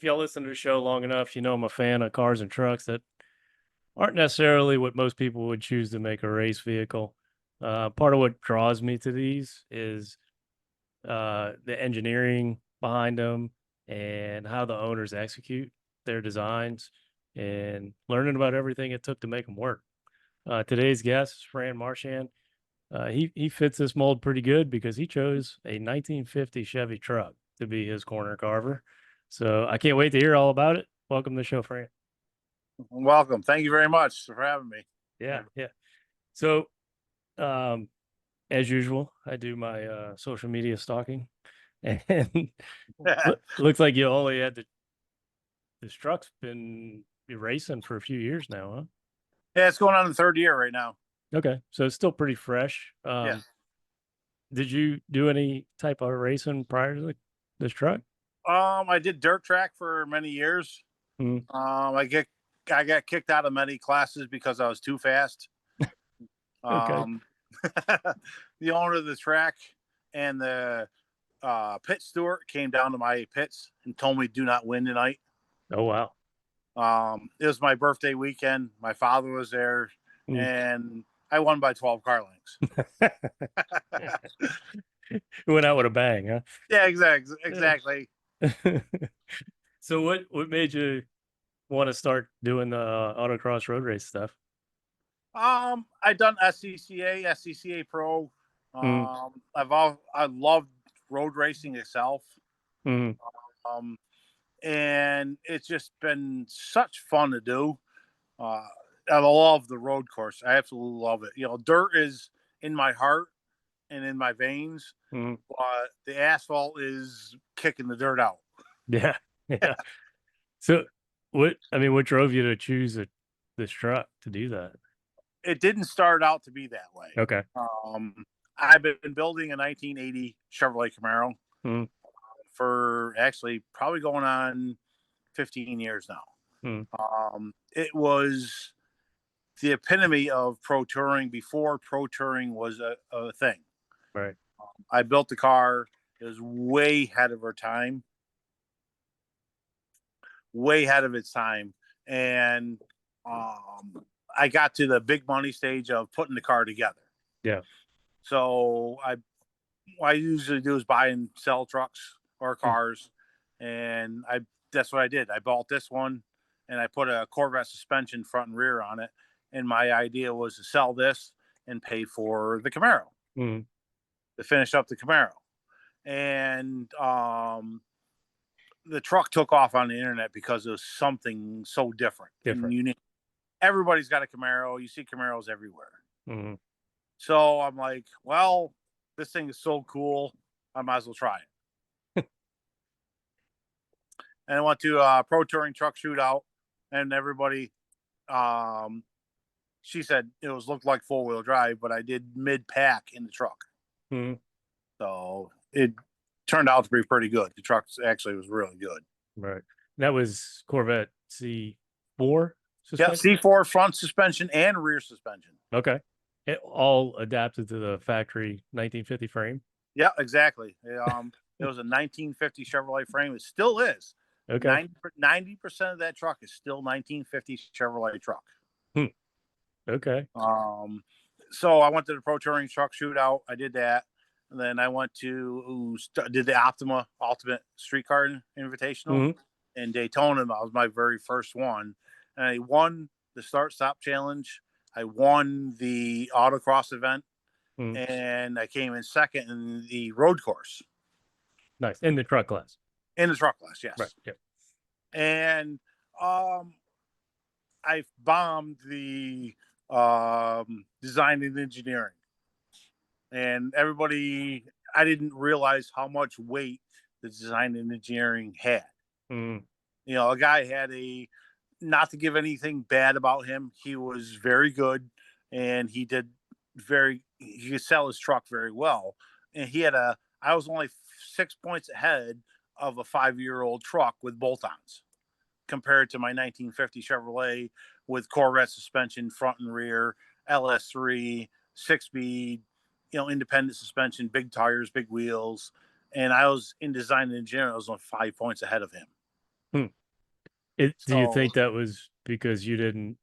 if y'all listen to the show long enough, you know I'm a fan of cars and trucks that aren't necessarily what most people would choose to make a race vehicle. Part of what draws me to these is the engineering behind them and how the owners execute their designs and learning about everything it took to make them work. Today's guest is Fran Marchand. He fits this mold pretty good because he chose a 1950 Chevy truck to be his corner carver. So I can't wait to hear all about it. Welcome to the show, Fran. Welcome. Thank you very much for having me. Yeah, yeah. So, um, as usual, I do my social media stalking, and looks like you only had this truck's been racing for a few years now, huh? Yeah, it's going on the third year right now. Okay, so it's still pretty fresh. Yeah. Did you do any type of racing prior to this truck? I did dirt track for many years. Mm, I got kicked out of many classes because I was too fast. okay. Um, the owner of the track and the pit steward came down to my pits and told me do not win tonight. Oh wow. It was my birthday weekend. My father was there, Mm. and I won by 12 car lengths. Went out with a bang, huh? Yeah, exactly. So what made you want to start doing the autocross road race stuff? I done SCCA Pro. Mm, I loved road racing itself. mm, Um, and it's just been such fun to do. Uh, I love the road course. I absolutely love it. You know, dirt is in my heart and in my veins, mm. but the asphalt is kicking the dirt out. Yeah, yeah. So what drove you to choose this truck to do that? It didn't start out to be that way. Okay. I've been building a 1980 Chevrolet Camaro Mm, for actually probably going on 15 years now. mm, It was the epitome of pro touring before pro touring was a thing. right. I built the car. It was way ahead of her time, way ahead of its time. And I got to the big money stage of putting the car together. Yeah. So what I usually do is buy and sell trucks or Mm, cars. And that's what I did. I bought this one and I put a Corvette suspension front and rear on it. And my idea was to sell this and pay for the Camaro, mm, to finish up the Camaro. And the truck took off on the internet because it was something so different and different. unique. Everybody's got a Camaro. You see Camaros everywhere. Mm, So I'm like, well, this thing is so cool. I might as well try it. And I went to a pro touring truck shootout, and everybody, um, she said it looked like 4-wheel drive, but I did mid pack in the truck. mm, So it turned out to be pretty good. The truck actually was really good. right. That was Corvette C4 Yeah, suspension. C4 front suspension and rear suspension. Okay. It all adapted to the factory 1950 frame. Yeah, exactly. It was a 1950 Chevrolet frame. It still is. Okay. 90% of that truck is still 1950 Chevrolet truck. Hmm. Okay. So I went to the Pro Touring Truck Shootout. I did that. And then I went to did the Optima Ultimate Streetcar Invitational Hmm. in Daytona. That was my very first one, and I won the Start Stop Challenge. I won the Autocross event, Mm. and I came in second in the road course Nice. In the truck class. in the truck class. Right. Yes, Yep. and I bombed the design and engineering, and everybody. I didn't realize how much weight the design and engineering had. Mm. You know, a guy had not to give anything bad about him. He was very good, and he could sell his truck very well. And I was only 6 points ahead of a 5-year-old truck with bolt-ons compared to my 1950 Chevrolet with Corvette suspension front and rear, LS3, 6-speed, independent suspension, big tires, big wheels. And I was in design and engineering. I was on 5 points ahead of him. Hmm. Do you So think that was because you didn't?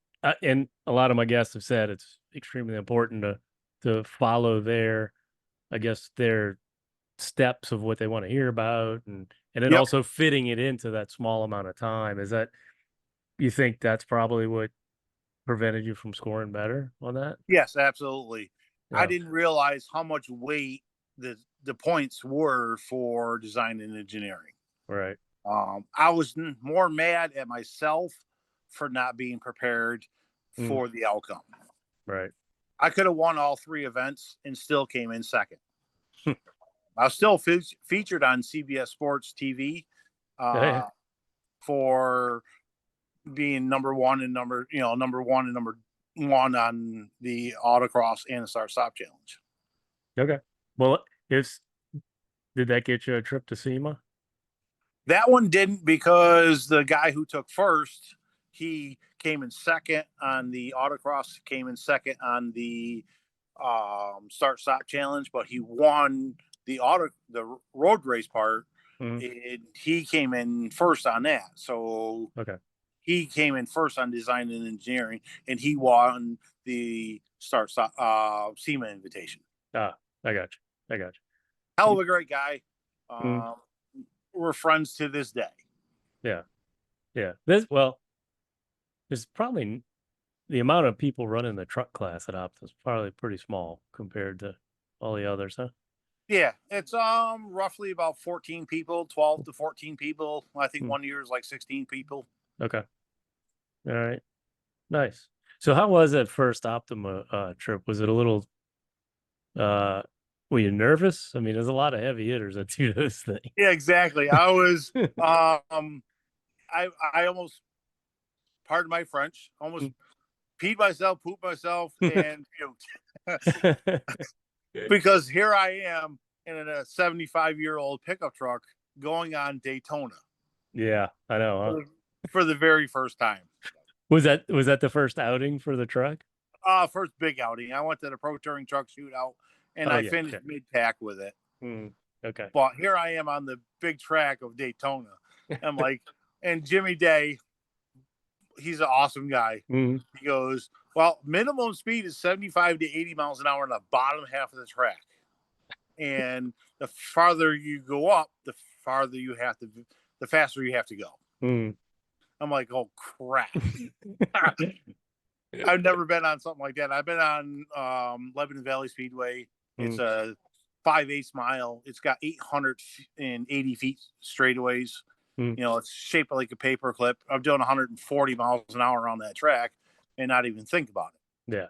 And a lot of my guests have said it's extremely important to follow their, I guess, their steps of what they want to hear about, and then yep. also fitting it into that small amount of time. Is that you think that's probably what prevented you from scoring better on that? Yes, absolutely. I Yeah, didn't realize how much weight the points were for design and engineering. right. I was more mad at myself for not being prepared Mm, for the outcome. right. I could have won all three events and still came in second. I was still featured on CBS Sports TV Yeah, yeah. uh, for being number one and number one on the autocross and the start stop challenge. Okay. Well, is did that get you a trip to SEMA? That one didn't because the guy who took first, he came in second on the autocross, came in second on the start stop challenge, but he won the road race part. Mm, He came in first on that, so okay. he came in first on design and engineering, and he won the start stop SEMA invitation. Ah, I got you. I got Hell you. of a great guy. Mm, Um, we're friends to this day. yeah, yeah. There's probably the amount of people running the truck class at Optus is probably pretty small compared to all the others, huh? Yeah, it's roughly about 14 people, 12 to 14 people. I think Mm, one year is like 16 people. okay. All right. Nice. So how was that first Optima trip? Was it a little uh were you nervous? I mean, there's a lot of heavy hitters that do this thing. Yeah, exactly. I was I almost, pardon my French, almost peed myself, pooped myself, and puked. Because here I am in a 75-year-old pickup truck going on Daytona Yeah, I know, huh? for the very first time. Was that the first outing for the truck? First big outing. I went to the Pro Touring Truck Shootout and Oh I yeah, finished okay. mid pack with it. Okay. But here I am on the big track of Daytona. I'm like, and Jimmy Day, he's an awesome guy. Mm, He goes, well, minimum speed is 75 to 80 miles an hour in the bottom half of the track. And the farther you go up, the faster you have to go. mm. I'm like, oh crap. I've never been on something like that. I've been on Lebanon Valley Speedway. It's Mm, a 5/8 mile. It's got 880 feet straightaways. mm. You know, it's shaped like a paper clip. I'm doing 140 miles an hour on that track and not even think about it. Yeah.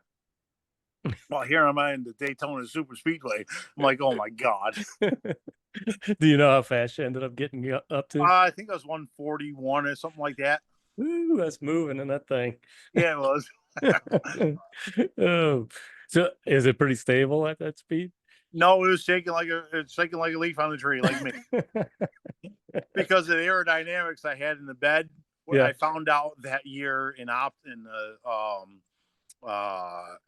Well, here am I in the Daytona Super Speedway. I'm like, oh my God. Do you know how fast you ended up getting up to? I think I was 141 or something like that. Ooh, that's moving in that thing. Yeah, it was. Oh, so is it pretty stable at that speed? No, it's shaking like a leaf on the tree, like me. Because of the aerodynamics I had in the bed. What Yeah. I found out that year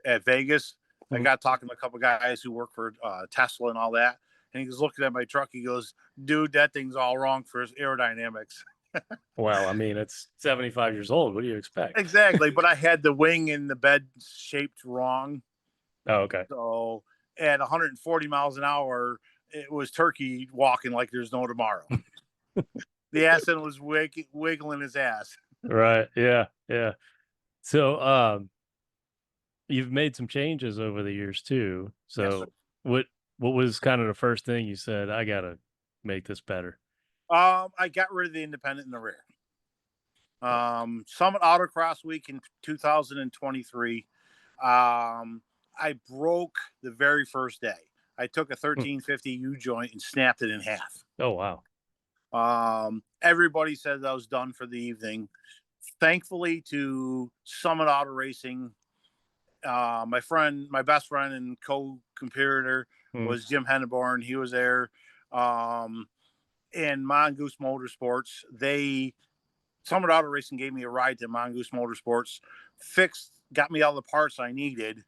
at Vegas, I Mm. got talking to a couple guys who work for Tesla and all that, and he was looking at my truck. He goes, "Dude, that thing's all wrong for his aerodynamics." Well, I mean, it's 75 years old. What do you expect? Exactly, but I had the wing in the bed shaped wrong, Oh, okay. so at 140 miles an hour, it was turkey walking like there's no tomorrow. The accident was wiggling his ass. Right. Yeah. Yeah. So, you've made some changes over the years too. Yes, sir. So, what what was kind of the first thing you said? I gotta make this better. I got rid of the independent in the rear. Summit Autocross Week in 2023. I broke the very first day. I took a Hmm. 1350 U joint and snapped it in half. Oh, wow. Everybody said I was done for the evening. Thankfully, to Summit Auto Racing, my best friend and co-competitor Hmm. was Jim Henneborn. He was there. Um, and Mongoose Motorsports, Summit Auto Racing gave me a ride to Mongoose Motorsports, got me all the parts I needed,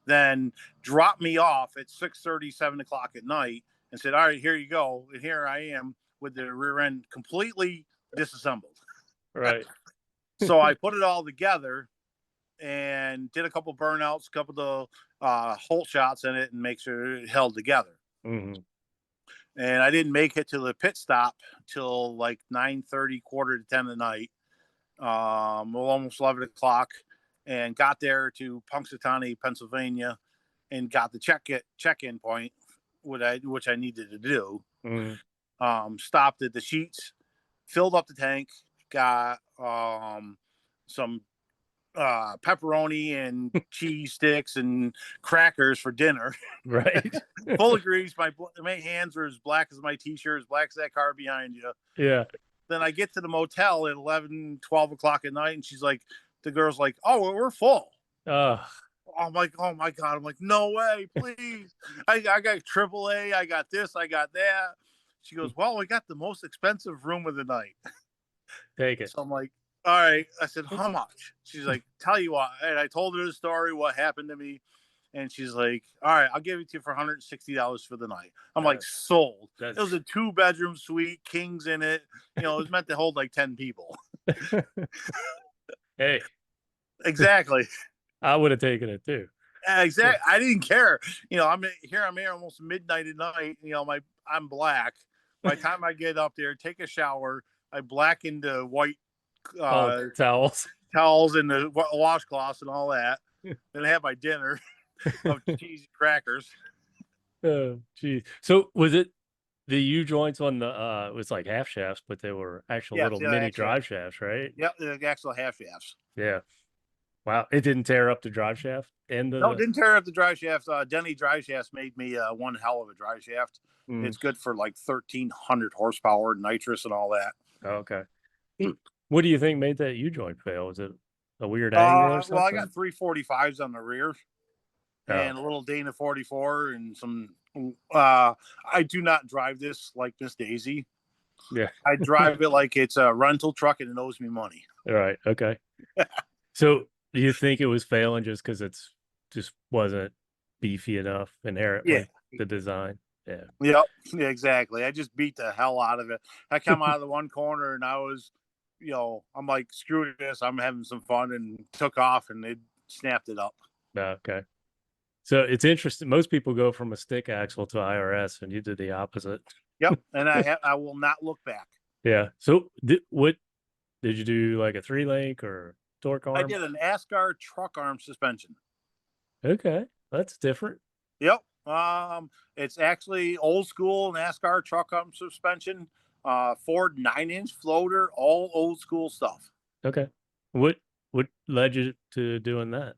then dropped me off at 6:30, 7 o'clock at night, and said, "All right, here you go." And here I am with the rear end completely disassembled. Right. So I put it all together and did a couple burnouts, a couple of hole shots in it, and make sure it held together. Hmm. And I didn't make it to the pit stop till like 9:30, quarter to 10 at night, almost 11 o'clock, and got there to Punxsutawney, Pennsylvania, and got the check-in point, which I needed to do. Hmm. Stopped at the Sheets, filled up the tank, got some pepperoni and cheese sticks and crackers for dinner. Right. Full of grease. My hands are as black as my t-shirt, as black as that car behind you. Yeah. Then I get to the motel at 11, 12 o'clock at night, and she's like, the girl's like, oh, well, we're full. Oh, I'm like, oh my God. I'm like, no way, please. I got AAA. I got this. I got that. She goes, well, we got the most expensive room of the night. take it. So I'm like, all right. I said, how much? She's like, tell you what. And I told her the story, what happened to me. And she's like, all right, I'll give it to you for $160 for the night. I'm like, sold. It was a 2-bedroom suite, kings in it. It was meant to hold like 10 people. Hey, exactly. I would have taken it too. Exactly. I didn't care. I'm here almost midnight at night. I'm black. By the time I get up there, take a shower, I black into white towels and the washcloths and all that. Then I have my dinner of cheese and crackers. Oh, geez. So was it the U joints on the it was like half shafts, but they were actual little mini drive shafts, right? Yep, the actual half shafts. Yeah. Wow. It didn't tear up the drive shaft and No, it didn't tear up the drive shaft. Denny drive shafts made me one hell of a drive shaft. It's good for like 1,300 horsepower, nitrous, and all that. Oh, okay. What do you think made that U joint fail? Was it a weird angle or something? Well, I got 345s on the rear and a little Dana 44 and some. I do not drive this like Miss Daisy. Yeah. I drive it like it's a rental truck and it owes me money. All right. Okay. So do you think it was failing just because it's just wasn't beefy enough inherently, the design? Yeah. Yep. Yeah, exactly. I just beat the hell out of it. I come out of the one corner and I was, I'm like, screw this. I'm having some fun, and took off and it snapped it up. Okay. So it's interesting. Most people go from a stick axle to IRS, and you did the opposite. Yep. And I will not look back. Yeah. So what did you do? Like a 3-link or torque arm? I did an Ascar truck arm suspension. Okay, that's different. Yep. It's actually old school NASCAR truck arm suspension, Ford 9-inch floater, all old school stuff. Okay. What led you to doing that?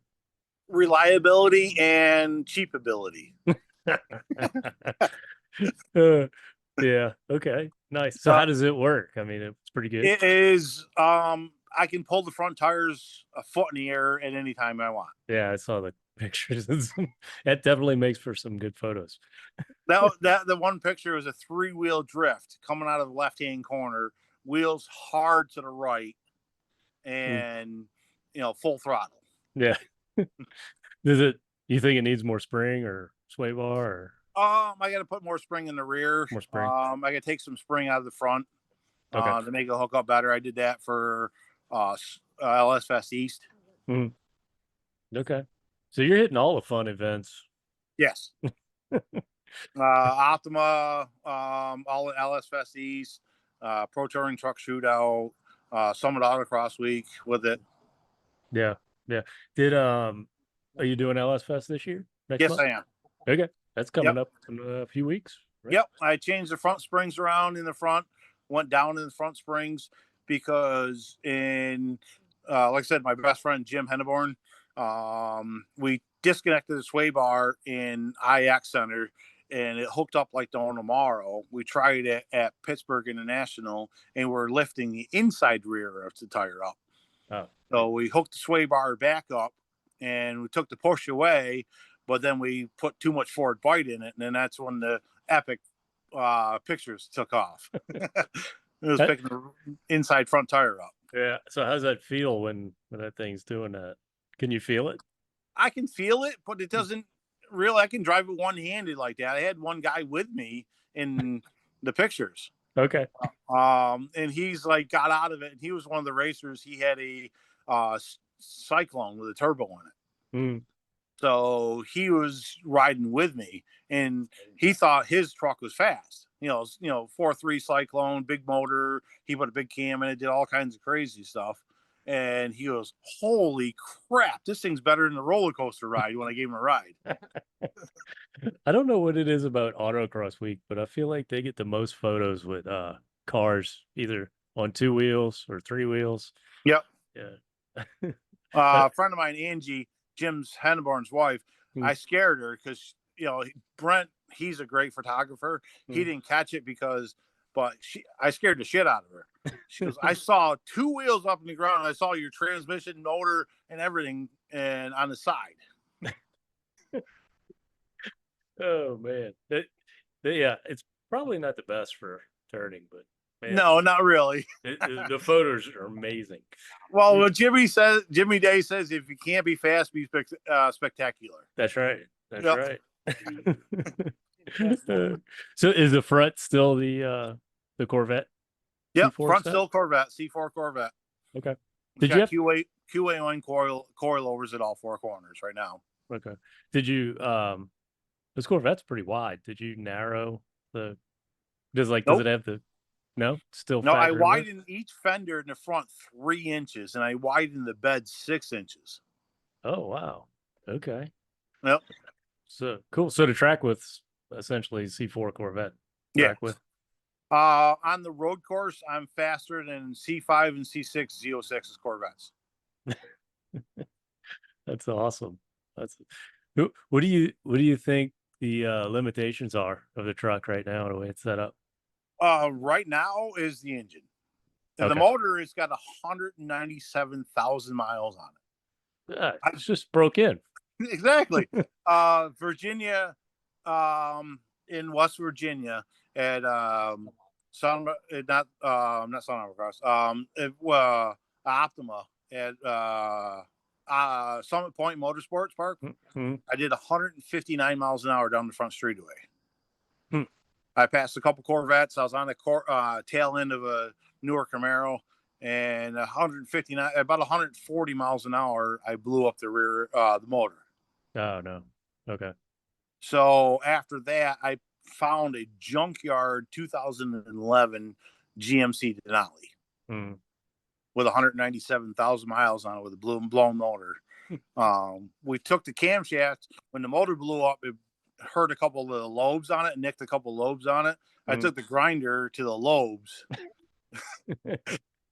Reliability and cheapability. Yeah. Okay. Nice. So how does it work? I mean, it's pretty good. It is. I can pull the front tires a foot in the air at any time I want. Yeah, I saw the pictures. That definitely makes for some good photos. The one picture was a 3-wheel drift coming out of the left-hand corner, wheels hard to the right, and full throttle. Yeah. You think it needs more spring or sway bar or? I got to put more spring in the rear. More spring. I got to take some spring out of the front to make it hook up better. I did that for LS Fest East. Okay. So you're hitting all the fun events. Yes. Optima, all at LS Fest East, Pro Touring Truck Shootout, Summit Autocross Week with it. Yeah. Yeah. Are you doing LS Fest this year? Yes, month? I am. Okay. That's coming up in a few weeks. Right? Yep. I changed the front springs around in the front, went down in the front springs because like I said, my best friend, Jim Henneborn, we disconnected the sway bar in IX Center and it hooked up like no tomorrow. We tried it at Pittsburgh International and we're lifting the inside rear of the tire up. Oh. So we hooked the sway bar back up and we took the push away, but then we put too much forward bite in it. And then that's when the epic pictures took off. It was picking the inside front tire up. Yeah. So how's that feel when that thing's doing that? Can you feel it? I can feel it, but it doesn't really. I can drive it one-handed like that. I had one guy with me in the pictures. Okay. And he's like got out of it, and he was one of the racers. He had a Cyclone with a turbo in it. Mm. So he was riding with me, and he thought his truck was fast. 4.3 Cyclone, big motor. He put a big cam in it, did all kinds of crazy stuff. And he goes, "Holy crap, this thing's better than the roller coaster ride." When I gave him a ride, I don't know what it is about Autocross Week, but I feel like they get the most photos with cars either on two wheels or three wheels. yep. Yeah. A friend of mine, Angie, Jim's Henneborn's wife, I scared her because Brent, he's a great photographer. He didn't catch it but I scared the shit out of her. She goes, "I saw two wheels up in the ground. And I saw your transmission, motor, and everything, and on the side." Oh man, yeah, it's probably not the best for turning, but man, No, not really. the photos are amazing. Well, what Jimmy Day says, if you can't be fast, be spectacular. That's right. That's Yep. right. So is the front still the Corvette Yep. C4 Front stuff? still Corvette, C4 Corvette. Okay. It's Did you got have QA1 coilovers at all four corners right now. okay? Did you this Corvette's pretty wide. Did you narrow the does Nope. it have the no still No, I factory width? widened each fender in the front 3 inches, and I widened the bed 6 inches. Oh wow. Okay. Yep. So cool. So the track width's essentially C4 Corvette Yeah. track width. On the road course, I'm faster than C5 and C6 Z06's Corvettes. That's awesome. That's what do you think the limitations are of the truck right now, the way it's set up? Right now is the engine. And the Okay. motor has got 197,000 miles on it. It's just broke in. Exactly. Virginia, in West Virginia at Sun, not Sun Autocross, Optima at Summit Point Motorsports Park. Mm-hmm. I did 159 miles an hour down the front straightaway. Hmm. I passed a couple Corvettes. I was on the tail end of a newer Camaro, and 159, about 140 miles an hour, I blew up the rear, the motor. Oh no. Okay. So after that, I found a junkyard 2011 GMC Denali with 197,000 miles on it with a blown motor. We took the camshaft. When the motor blew up, it hurt a couple of the lobes on it, nicked a couple of lobes on it. I took the grinder to the lobes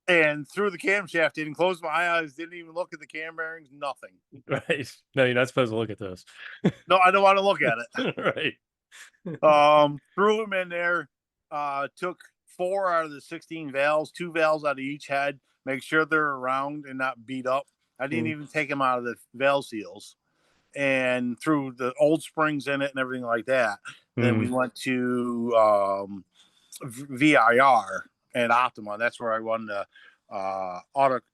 and threw the camshaft in, closed my eyes, didn't even look at the cam bearings, nothing. Right. No, you're not supposed to look at those. No, I don't want to look at it. Right. Threw them in there, took 4 out of the 16 valves, 2 valves out of each head, make sure they're around and not beat up. I didn't even take them out of the valve seals, and threw the old springs in it and everything like that. Then we went to VIR and Optima. That's where I won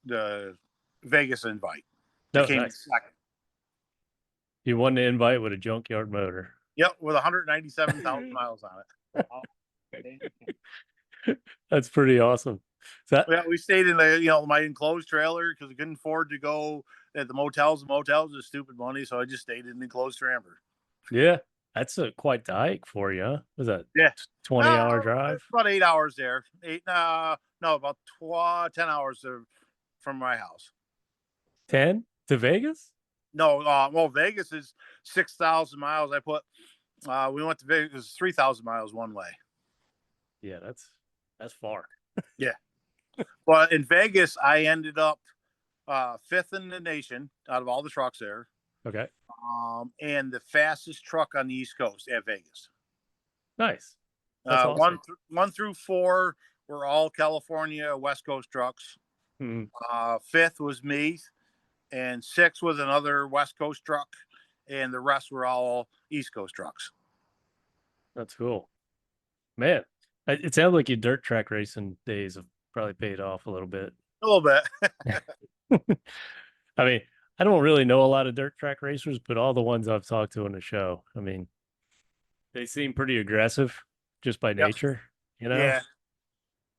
the Vegas invite. Became second. You won the invite with a junkyard motor. Yep, with 197,000 miles on it. That's pretty awesome. Yeah, we stayed in my enclosed trailer because we couldn't afford to go at the motels. The motels are stupid money, so I just stayed in the enclosed trailer. Yeah, that's quite the hike for you, huh? Was that 20-hour drive? About 8 hours there. About 10 hours from my house. 10 to Vegas? No, well, Vegas is 6,000 miles. We went to Vegas 3,000 miles one way. Yeah, that's far. Yeah. But in Vegas, I ended up 5th in the nation out of all the trucks there. Okay. And the fastest truck on the East Coast at Vegas. Nice. That's awesome. 1 through 4 were all California West Coast trucks. 5th was me, and 6 was another West Coast truck, and the rest were all East Coast trucks. That's cool, man. It sounds like your dirt track racing days have probably paid off a little bit. A little bit. I mean, I don't really know a lot of dirt track racers, but all the ones I've talked to on the show, I mean, they seem pretty aggressive just by nature, you know? Yeah.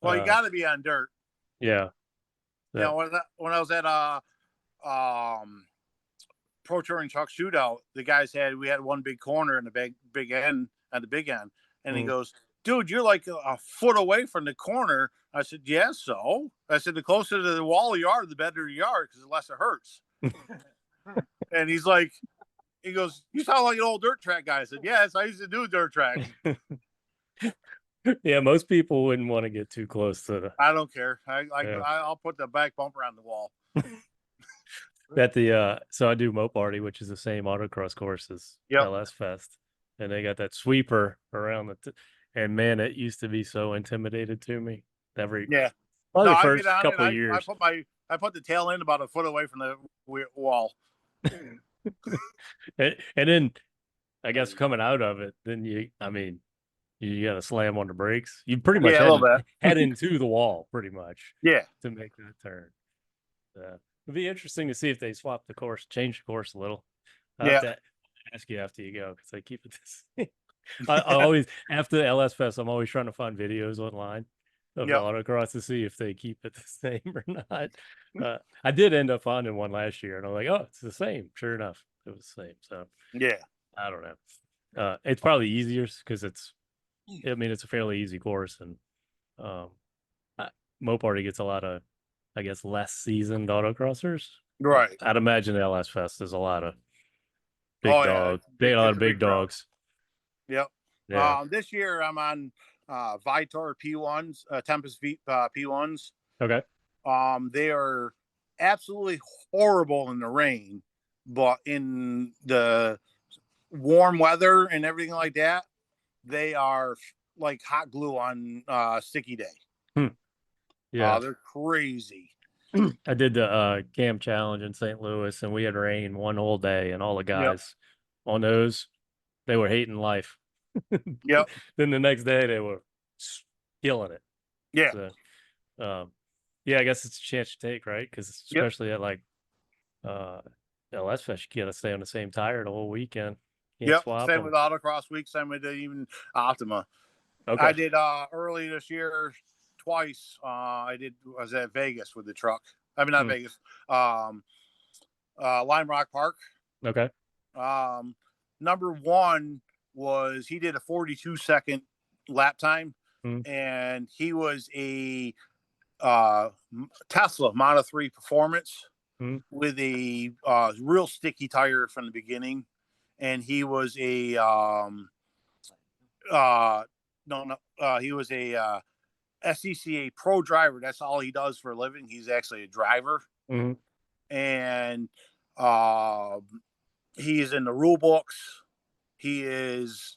Well, you got to be on dirt. Yeah. You know, when I was at um pro touring truck shootout, we had one big corner in the big end at the big end, and he goes, "Dude, you're like a foot away from the corner." I said, "Yeah, so." I said, "The closer to the wall you are, the better you are, because the less it hurts." And he goes, "You sound like an old dirt track guy." I said, "Yes, I used to do dirt tracks." Yeah, most people wouldn't want to get too close to the. I don't care. Yeah. I'll put the back bumper on the wall. At the so I do Mope Party, which is the same autocross course as Yep. LS Fest, and they got that sweeper around and man, it used to be so intimidated to me every Yeah. probably No, the I get first on it. couple of years. I put the tail end about a foot away from the wall. And then I guess coming out of it, then I mean, you got to slam on the brakes. You pretty much Yeah, a little bit. head into the wall, pretty much, Yeah. to make that turn. It'd be interesting to see if they swap the course, change the course a little. I have Yeah. to ask you after you go because I keep it this. I always after LS Fest, I'm always trying to find videos online of the Yep. autocross to see if they keep it the same or not. I did end up finding one last year, and I'm like, oh, it's the same. Sure enough, it was the same. So Yeah. I don't know. It's probably easier because I mean, it's a fairly easy course, and um, Mo Party gets a lot of, I guess, less seasoned autocrossers. Right. I'd imagine LS Fest is a lot of big Oh yeah. dogs. They got a lot It's of a big big crowd. dogs. Yep. Yeah. This year I'm on Vitor P1s, Tempest P1s. Okay. They are absolutely horrible in the rain, but in the warm weather and everything like that, they are like hot glue on sticky day. Yeah. They're crazy. I did the Cam Challenge in St. Louis, and we had rain one whole day, and all the Yep. guys on those, they were hating life. Yep. Then the next day they were killing it. Yeah. So, yeah, I guess it's a chance to take, right? Because Yep. especially at like LS Fest, you gotta stay on the same tire the whole weekend. Can't Yep. swap Same them. with Autocross week. Same with even Optima. Okay. I did early this year twice. I was at Vegas with the truck. I mean, not Vegas. Lime Rock Park. Okay. Number one was he did a 42-second lap time, and he was a Tesla Model 3 Performance with a real sticky tire from the beginning, and he was a he was a SCCA pro driver. That's all he does for a living. He's actually a driver, and he is in the rule books. He is,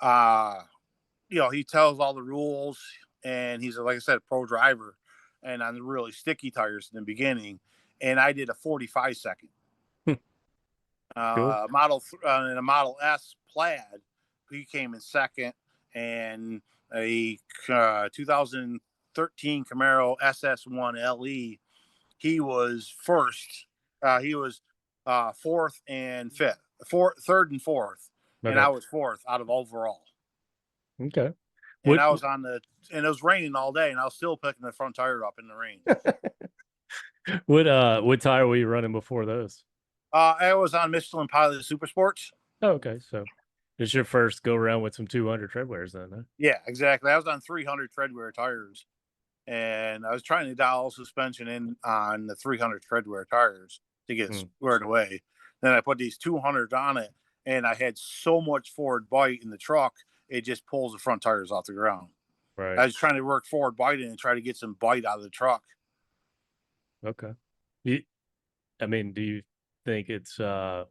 he tells all the rules, and he's, like I said, a pro driver, and on the really sticky tires in the beginning. And I did a 45-second. Cool. In a Model S Plaid, he came in second, and a 2013 Camaro SS1 LE, he was first. He was fourth and fifth, third and fourth, and I was fourth out of overall. Okay. And I was and it was raining all day, and I was still picking the front tire up in the rain. What tire were you running before those? I was on Michelin Pilot Super Sports. Oh, okay. So it's your first go around with some 200 treadwears then, huh? Yeah, exactly. I was on 300 treadwear tires, and I was trying to dial suspension in on the 300 treadwear tires to get squared away. Then I put these 200 on it, and I had so much forward bite in the truck, it just pulls the front tires off the ground. Right. I was trying to work forward bite and try to get some bite out of the truck. Okay. I mean, do you think it's I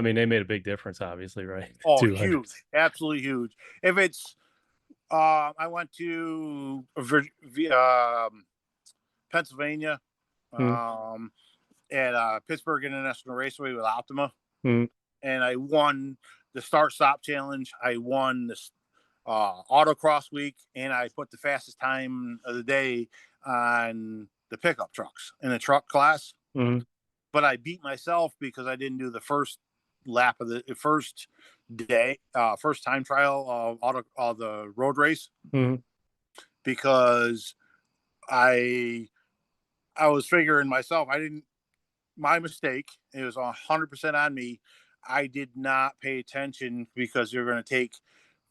mean, they made a big difference, obviously, right? Oh, huge. Absolutely huge. If it's I went to Pennsylvania at Pittsburgh International Raceway with Optima, and I won the start-stop challenge. I won the autocross week, and I put the fastest time of the day on the pickup trucks in the truck class. But I beat myself because I didn't do the first lap of the first day, first time trial of the road race. because I was figuring myself, my mistake. It was 100% on me. I did not pay attention because you're going to take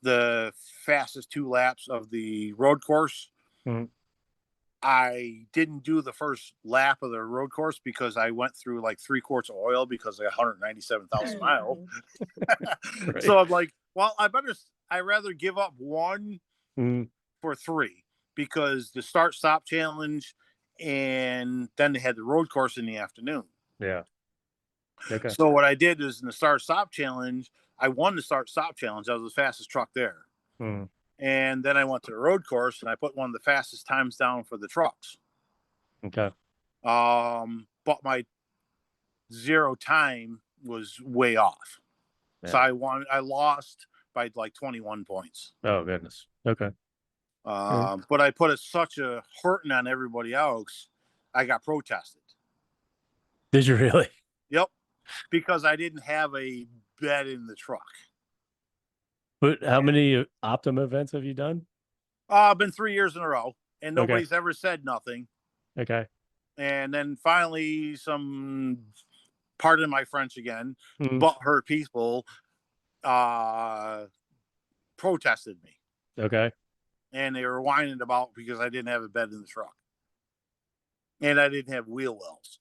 the fastest 2 laps of the road course. Mhm. I didn't do the first lap of the road course because I went through like 3 quarts of oil because I 197,000 miles. Right. So I'm like, well, I rather give up 1 Mhm. for 3 because the start stop challenge, and then they had the road course in the afternoon. Yeah. Okay. So what I did is in the start stop challenge, I won the start stop challenge. I was the fastest truck there. Mhm. And then I went to the road course and I put one of the fastest times down for the trucks. Okay. But my 0 time was way off. So Yeah. I lost by like 21 points. Oh goodness. Okay. Yeah. But I put such a hurting on everybody else. I got protested. Did you really? Yep. Because I didn't have a bed in the truck. But how many Optima events have you done? Been 3 years in a row, and Okay. nobody's ever said nothing. Okay. And then finally, some, pardon my French again, Mhm. butthurt people uh, protested me. Okay. And they were whining about because I didn't have a bed in the truck. And I didn't have wheel wells.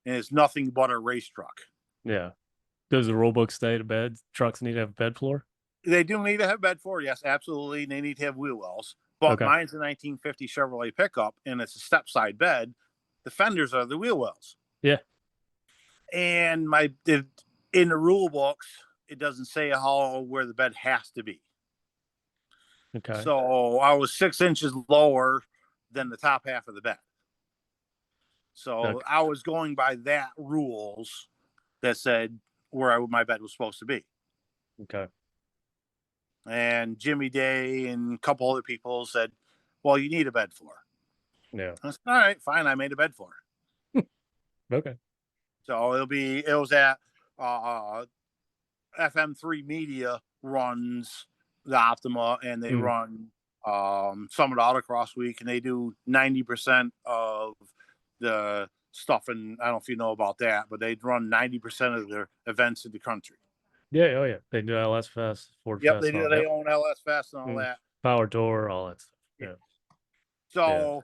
And it's nothing but a race truck. Yeah. Does the rule book state a bed? Trucks need to have a bed floor? They do need to have bed floor, yes, absolutely. They need to have wheel wells. But Okay. mine's a 1950 Chevrolet pickup, and it's a step side bed. The fenders are the wheel wells. Yeah. And in the rule books, it doesn't say where the bed has to be. Okay. So I was 6 inches lower than the top half of the bed. So Okay. I was going by that rules that said where my bed was supposed to be. Okay. And Jimmy Day and a couple other people said, well, you need a bed floor. Yeah. I said, all right, fine. I made a bed floor. Okay. So it was at FM3 Media runs the Optima, and they Mm. run some of the Autocross week, and they do 90% of the stuff. And I don't know if you know about that, but they run 90% of their events in the country. Yeah. Oh yeah. They do LS Fest, Ford Yep, they Fest, do. all. They Yep. own LS Fest and all Mm. that. Power Tour, all that stuff. Yeah. Yeah. Yeah. So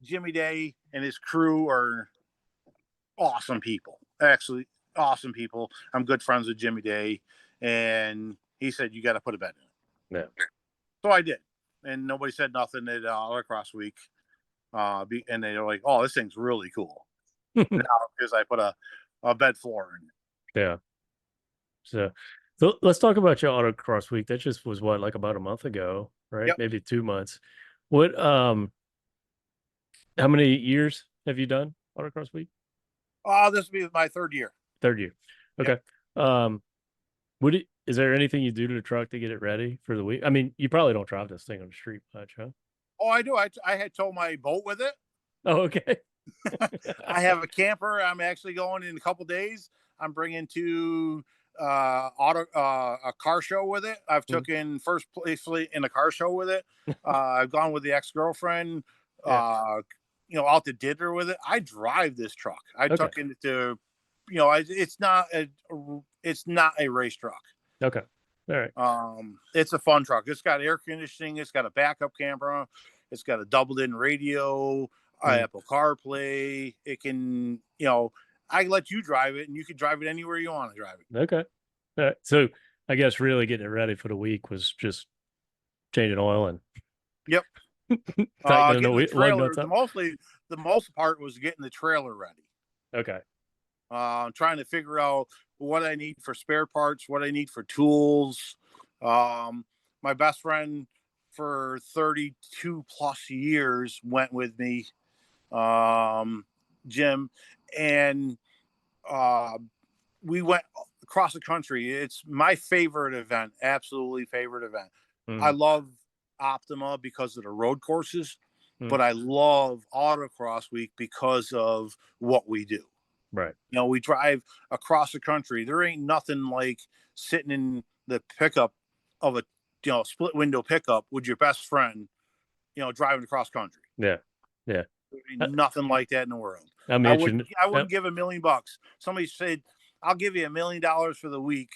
Jimmy Day and his crew are awesome people. Actually, awesome people. I'm good friends with Jimmy Day, and he said you got to put a bed in it. Yeah. So I did, and nobody said nothing at Autocross week. And they were like, "Oh, this thing's really cool." Now because I put a bed floor in it. Yeah. So let's talk about your Autocross week. That just was what, like about a month ago, right? Yep. Maybe 2 months. What how many years have you done Autocross week? This will be my 3rd year. Third year. Yep. Okay. Is there anything you do to the truck to get it ready for the week? I mean, you probably don't drive this thing on the street much, huh? Oh, I do. I had towed my boat with it. Oh, okay. I have a camper. I'm actually going in a couple days. I'm bringing to a car show with it. I've taken first place in a car show with it. I've gone with the ex-girlfriend, Yeah. out to dinner with it. I drive this truck. I Okay. took it to, it's not a race truck. Okay. All right. It's a fun truck. It's got air conditioning. It's got a backup camera. It's got a doubled-in radio, Apple CarPlay. It can, I let you drive it, and you can drive it anywhere you want to drive it. Okay. All right. So I guess really getting it ready for the week was just changing oil and Yep. tightening Getting the the lug trailer. nuts up. The most part was getting the trailer ready. Okay. Trying to figure out what I need for spare parts, what I need for tools. My best friend for 32 plus years went with me, Jim, and we went across the country. It's my favorite event, absolutely favorite event. I love Optima because of the road courses, but I love Autocross week because of what we do. Right. We drive across the country. There ain't nothing like sitting in the pickup of a split window pickup with your best friend driving across country. Yeah. Yeah. Nothing like that in the world. I'm I itching. wouldn't. I wouldn't give $1 million. Somebody said, "I'll give you $1 million for the week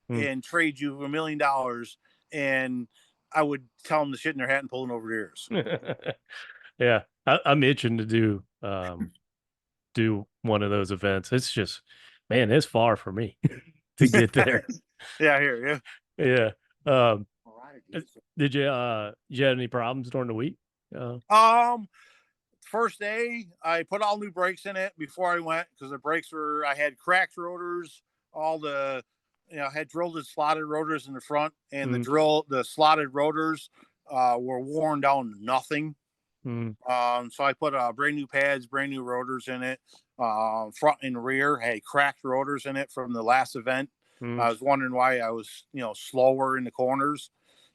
Hmm. and trade you $1 million," and I would tell them to shit in their hat and pull it over their ears. Yeah. I'm itching to do one of those events. It's just, man, it's far for me to get there. Yeah, here, Yeah. Um, did you have any problems during the week? yeah. First day, I put all new brakes in it before I went because the brakes I had cracked rotors, all the, I had drilled and slotted rotors in the front, and Mm, the slotted rotors were worn down to nothing. mm, So I put brand new pads, brand new rotors in it. Front and rear had cracked rotors in it from the last event. mm, I was wondering why I was, slower in the corners.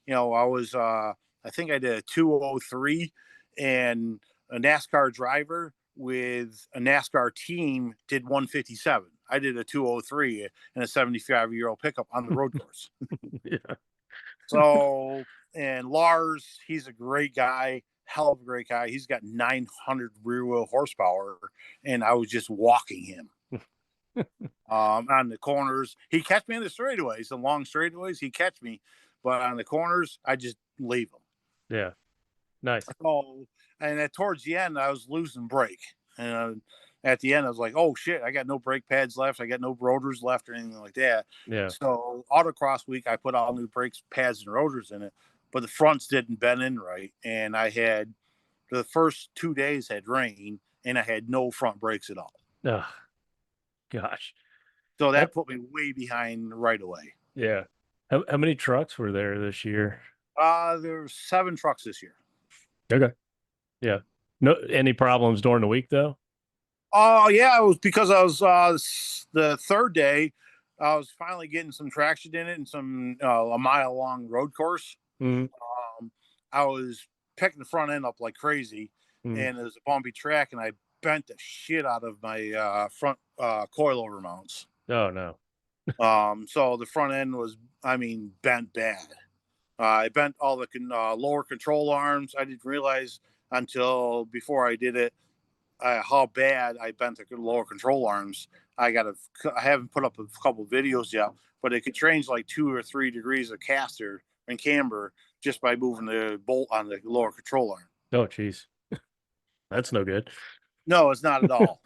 I think I did a 203, and a NASCAR driver with a NASCAR team did 157. I did a 203 in a 75-year-old pickup on the road course. yeah. So, and Lars, he's a great guy, hell of a great guy. He's got 900 rear wheel horsepower, and I was just walking him on the corners. He catch me in the straightaways, the long straightaways. He catch me, but on the corners, I just leave him. Yeah. Nice. Oh, and towards the end, I was losing brake, and at the end, I was like, "Oh shit, I got no brake pads left. I got no rotors left, or anything like that." Yeah. So Autocross week, I put all new brakes, pads, and rotors in it, but the fronts didn't bend in right, and I had the first 2 days had rain, and I had no front brakes at all. Oh, gosh. So that That, put me way behind right away. yeah. How many trucks were there this year? There's 7 trucks this year. Okay. Yeah. No, any problems during the week though? Oh yeah, it was because I was the third day. I was finally getting some traction in it and some a mile long road course. Mm, Um, I was picking the front end up like crazy, mm. and it was a bumpy track, and I bent the shit out of my front coilover mounts. Oh no. So the front end was, bent bad. I bent all the lower control arms. I didn't realize until before I did it how bad I bent the lower control arms. I haven't put up a couple of videos yet, but it could change like 2 or 3 degrees of caster and camber just by moving the bolt on the lower control arm. Oh, geez. That's no good. No, it's not at all.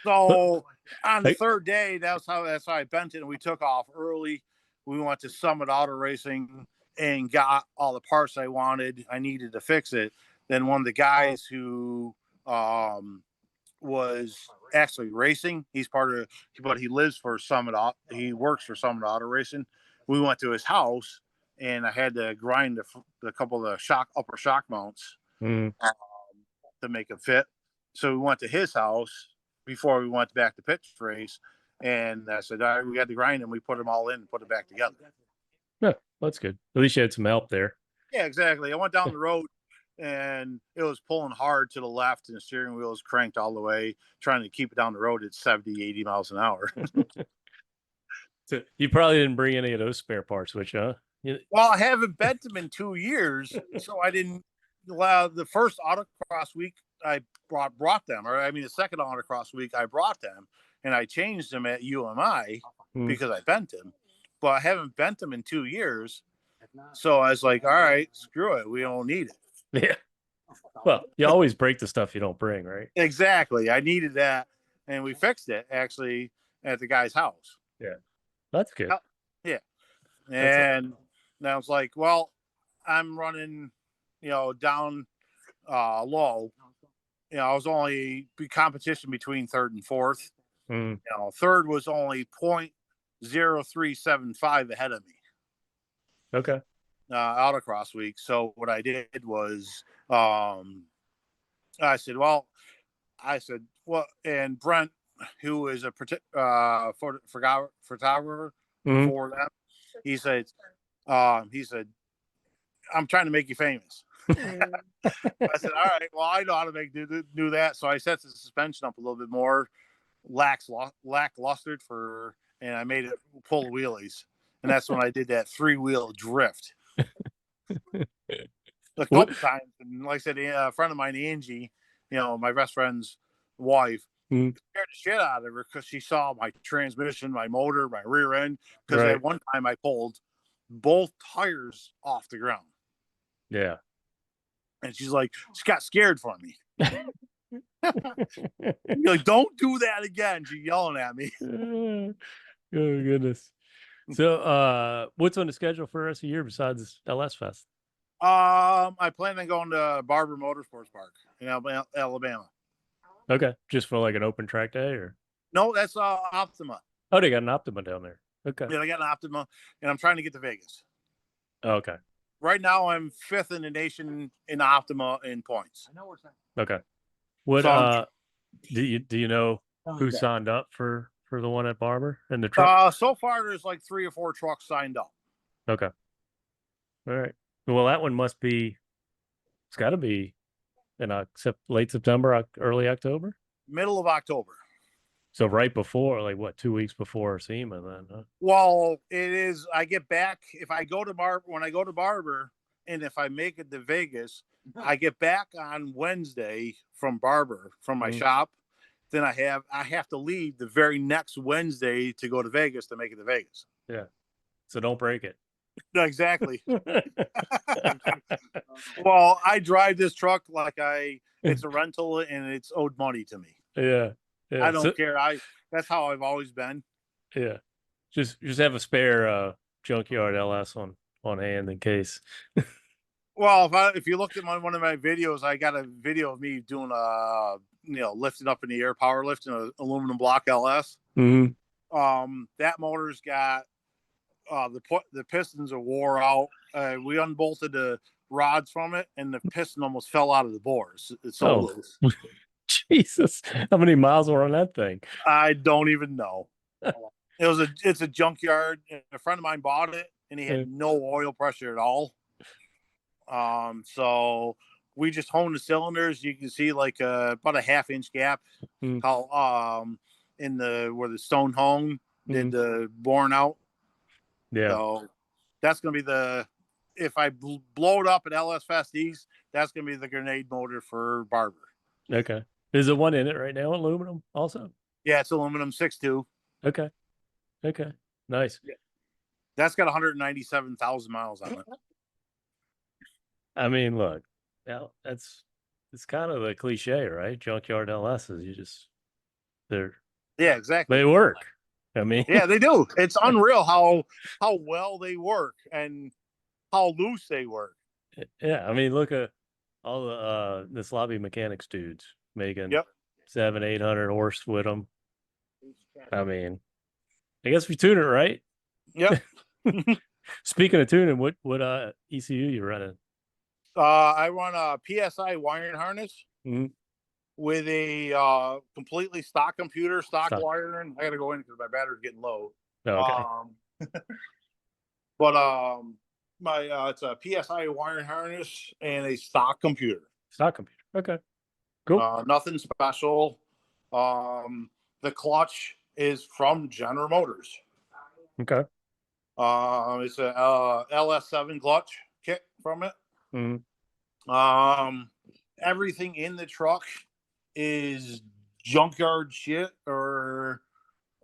So on the Like, third day, that's how I bent it, and we took off early. We went to Summit Auto Racing and got all the parts I wanted. I needed to fix it. Then one of the guys who was actually racing, but he lives for Summit. He works for Summit Auto Racing. We went to his house, and I had to grind a couple of the upper shock mounts mm, to make it fit. So we went to his house before we went back to pitch race, and I said, "All right, we got to grind them." We put them all in and put it back together. yeah, that's good. At least you had some help there. Yeah, exactly. I went down the road, and it was pulling hard to the left, and the steering wheel was cranked all the way, trying to keep it down the road at 70, 80 miles an hour. So you probably didn't bring any of those spare parts, which, huh? Well, I haven't bent them in 2 years, so I didn't. Well, the first autocross week I brought them, the second autocross week I brought them, and I changed them at UMI Mm, because I bent them, but I haven't bent them in 2 years. So I was like, all right, screw it, we don't need it. yeah. Well, you always break the stuff you don't bring, right? Exactly, I needed that, and we fixed it actually at the guy's house. Yeah. That's good. Yeah, That's and I was like, well, I'm running, down low. I was only competition between third and fourth. mm, Third was only 0.0375 ahead of me okay. autocross week. So what I did was I said, well, and Brent, who is a photographer Mm, for them, he said, I'm trying to make you famous. I said, all right, well, I know how to do that. So I set the suspension up a little bit more lacklustered and I made it pull wheelies. And that's when I did that 3-wheel drift. a What? couple times. And like I said, a friend of mine, Angie, my best friend's wife, Mm, scared the shit out of her because she saw my transmission, my motor, my rear end. Because right. at one time I pulled both tires off the ground. Yeah. And she's like, she got scared for me. You're like, don't do that again. She's yelling at me. Oh goodness. So what's on the schedule for the rest of the year besides LS Fest? I plan on going to Barber Motorsports Park in Alabama. Okay. Just for like an open track day or No, that's Optima. oh they got an Optima down there. Okay. Yeah, I got an Optima, and I'm trying to get to Vegas. Okay. Right now, I'm 5th in the nation in Optima in points. Okay. What So, do you know who signed up for the one at Barber and the truck? so far there's like 3 or 4 trucks signed up. Okay. All right. Well, that one must be. It's got to be in late September, early October. Middle of October. So right before, like what, 2 weeks before SEMA, then? Huh? Well, it is. I get back if I go to when I go to Barber, and if I make it to Vegas, I get back on Wednesday from Barber from my shop. Then I have to leave the very next Wednesday to go to Vegas to make it to Vegas. Yeah. So don't break it. Exactly. Well, I drive this truck like it's a rental and it's owed money to me. Yeah. Yeah. I don't care. That's how I've always been. Yeah. Just have a spare junkyard LS on hand in case. Well, if you looked at one of my videos, I got a video of me doing lifting up in the air, power lifting an aluminum block LS. That motor's got the pistons are wore out. We unbolted the rods from it, and the piston almost fell out of the bores. It's so loose. Jesus, how many miles were on that thing? I don't even know. It's a junkyard. A friend of mine bought it, and he had no oil pressure at all. So we just honed the cylinders. You can see like about a 1/2-inch gap. How in where the stone hone did the born out. Yeah. So that's gonna be if I blow it up at LS Fest East, that's gonna be the grenade motor for Barber. Okay. Is there one in it right now? Aluminum also? Yeah, it's aluminum 6.2. Okay. Okay. Nice. Yeah. That's got 197,000 miles on it. I mean, look, it's kind of a cliche, right? Junkyard LSs, yeah, exactly. They work. I mean, yeah, they do. It's unreal how well they work and how loose they work. Yeah, I mean, look at all the sloppy mechanics dudes making 700-800 horse with them. I mean, I guess we tune it right. Yep. Speaking of tuning, what ECU you running? I run a PSI wiring harness with a completely stock computer, stock wiring. I got to go in because my battery's getting low. Oh, okay. But it's a PSI wiring harness and a stock computer. Stock computer. Okay. Cool. Nothing special. The clutch is from General Motors. Okay. It's a LS7 clutch kit from it. Everything in the truck is junkyard shit, or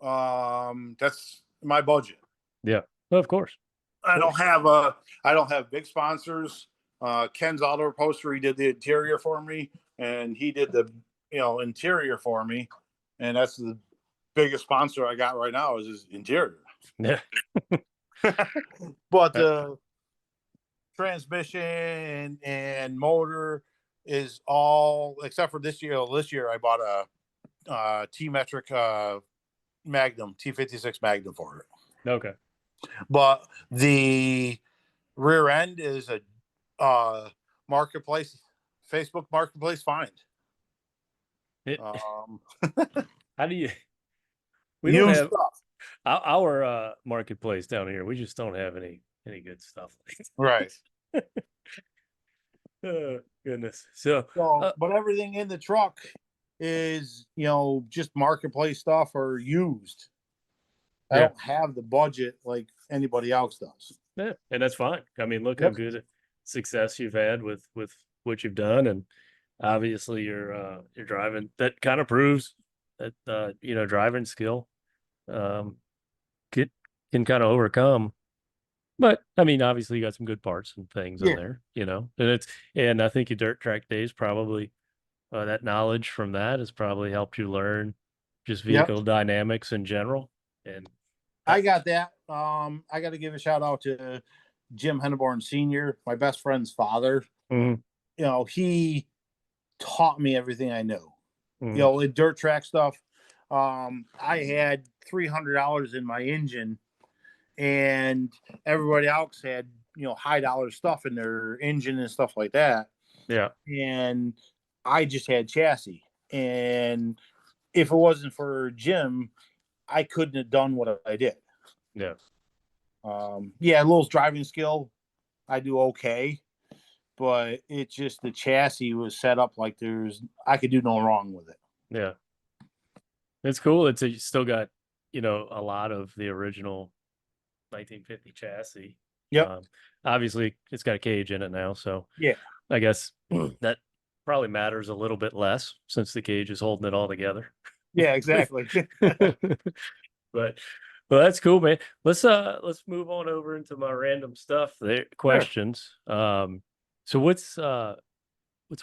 that's my budget. Yeah, well, of course. I don't have big sponsors. Ken's Auto Upholstery did the interior for me, and he did the interior for me, and that's the biggest sponsor I got right now is his interior. Yeah. But transmission and motor is all except for this year. This year I bought a T-metric Magnum T56 Magnum for it. Okay. But the rear end is a marketplace, Facebook marketplace find. How do you? We don't have stuff. Our marketplace down here. We just don't have any good stuff. Right. Oh, goodness. So but everything in the truck is just marketplace stuff or used. I don't have the budget like anybody else does. Yeah, and that's fine. I mean, look how good success you've had with what you've done, and obviously you're driving. That kind of proves that driving skill um can kind of overcome. But I mean, obviously you got some good parts and things in Yeah. there, and I think your dirt track days probably that knowledge from that has probably helped you learn just Yep. vehicle dynamics in general. And I, I got that. I got to give a shout out to Jim Henneborn Sr., my best friend's father. Mhm, He taught me everything I know. mhm, In dirt track stuff. I had $300 in my engine, and everybody else had high dollar stuff in their engine and stuff like that. yeah, And I just had chassis. And if it wasn't for Jim, I couldn't have done what I did. yeah, Yeah, a little driving skill, I do okay, but it's just the chassis was set up like I could do no wrong with it. yeah. It's cool. You still got, a lot of the original 1950 chassis. Yep. Um, Obviously it's got a cage in it now, so Yeah. I guess that probably matters a little bit less since the cage is holding it all together. Yeah, exactly. But well, that's cool, man. Let's move on over into my random stuff there Sure. questions. So what's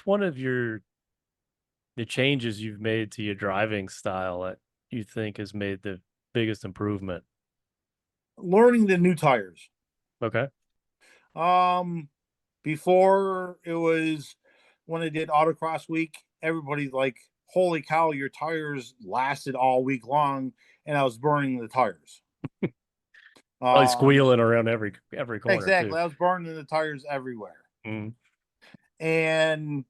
one of the changes you've made to your driving style that you think has made the biggest improvement? Learning the new tires. Okay. Um, Before it was when I did Autocross week, everybody like, holy cow, your tires lasted all week long, and I was burning the tires. Probably Um, squealing around every corner too. exactly. I was burning the tires everywhere. Mm, And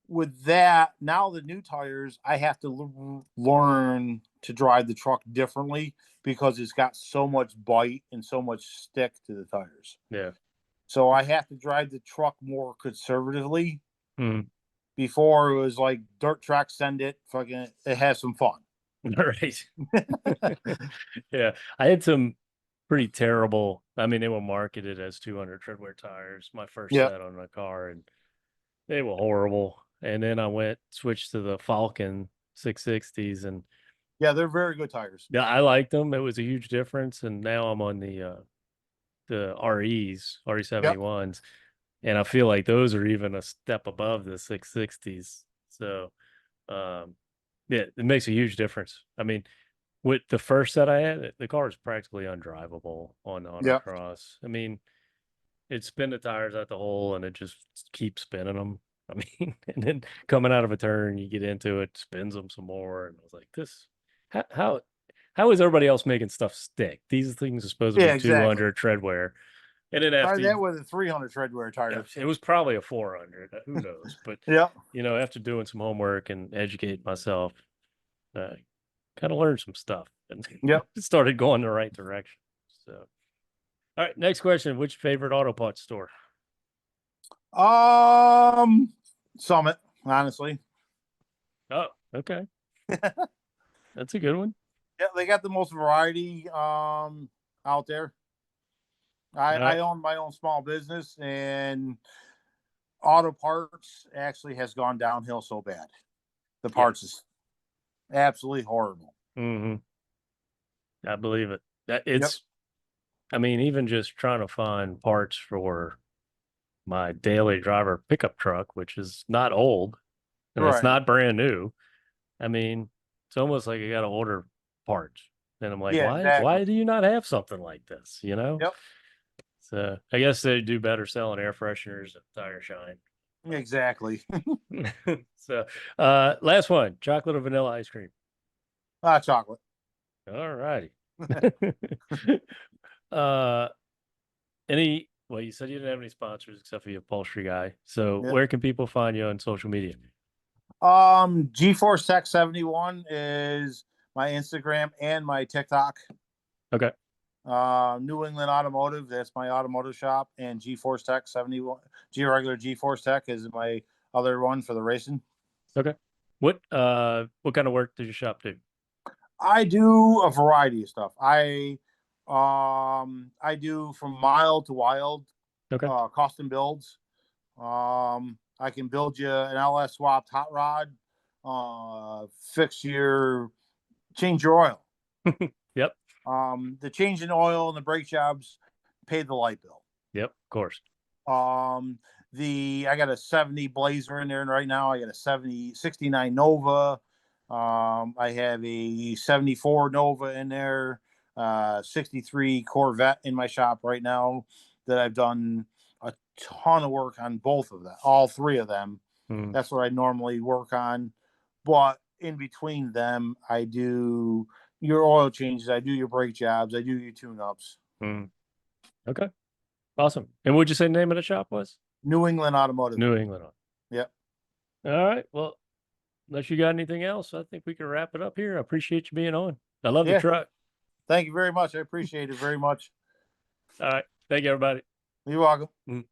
with that, now the new tires, I have to learn to drive the truck differently because it's got so much bite and so much stick to the tires. yeah. So I have to drive the truck more conservatively. Mm. Before it was like dirt track, send it, fucking, it has some fun. All right. Yeah. I had some pretty terrible, I mean, they were marketed as 200 treadwear tires, my first Yeah. set on my car, and they were horrible. And then I switched to the Falcon 660s, and Yeah, they're very good tires. yeah, I liked them. It was a huge difference. And now I'm on the Yep. RE71s, and I feel like those are even a step above the 660s. So, um, yeah, it makes a huge difference. I mean, with the first set I had, the car is practically undrivable on Yep. autocross. I mean, it spin the tires out the hole and it just keeps spinning them. I mean, and then coming out of a turn, you get into it, spins them some more, and I was like, "This, how how, how is everybody else making stuff stick? These things are supposed to Yeah, be exactly. 200 treadwear." And then Try after that with a 300 treadwear yeah, tires. it was probably a 400. Who knows? But Yep. after doing some homework and educate myself, uh, kind of learned some stuff and Yep. started going the right direction. So, all right, next question: which favorite auto parts store? Um, Summit, honestly. Oh, okay, that's a good one. Yeah, they got the most variety out there. All I right, own my own small business, and auto parts actually has gone downhill so bad. The yeah, parts is absolutely horrible. hmm I believe it. That Yep. it's. I mean, even just trying to find parts for my daily driver pickup truck, which is not old and it's Right. not brand new. I mean, it's almost like I got to order parts. And I'm like, Yeah, why exactly. do you not have something like this? Yep. So I guess they do better selling air fresheners and tire shine. Exactly. So, last one, chocolate or vanilla ice cream. Chocolate. All righty. uh, well, you said you didn't have any sponsors except for your upholstery guy. So Yeah. where can people find you on social media? GeForce Tech 71 is my Instagram and my TikTok. Okay. New England Automotive, that's my automotive shop, and GeForce Tech 71, regular GeForce Tech is my other one for the racing. Okay. What kind of work does your shop do? I do a variety of stuff. I do from mild to wild, Okay. custom builds. I can build you an LS swapped hot rod, change your oil. Yep. The change in oil and the brake jobs pay the light bill. Yep. Of course. I got a 70 Blazer in there right now. I got a 69 Nova. I have a 74 Nova in there, 63 Corvette in my shop right now that I've done a ton of work on both of them, all three of them. That's what I normally work on. But in between them, I do your oil changes, I do your brake jobs, I do your tune-ups. Okay. Awesome. And what'd you say the name of the shop was? New England Automotive. New England. Yep. All right. Well, unless you got anything else, I think we can wrap it up here. I appreciate you being on. I love the truck. Thank you very much. I appreciate it very much. All right. Thank you, everybody. You're welcome.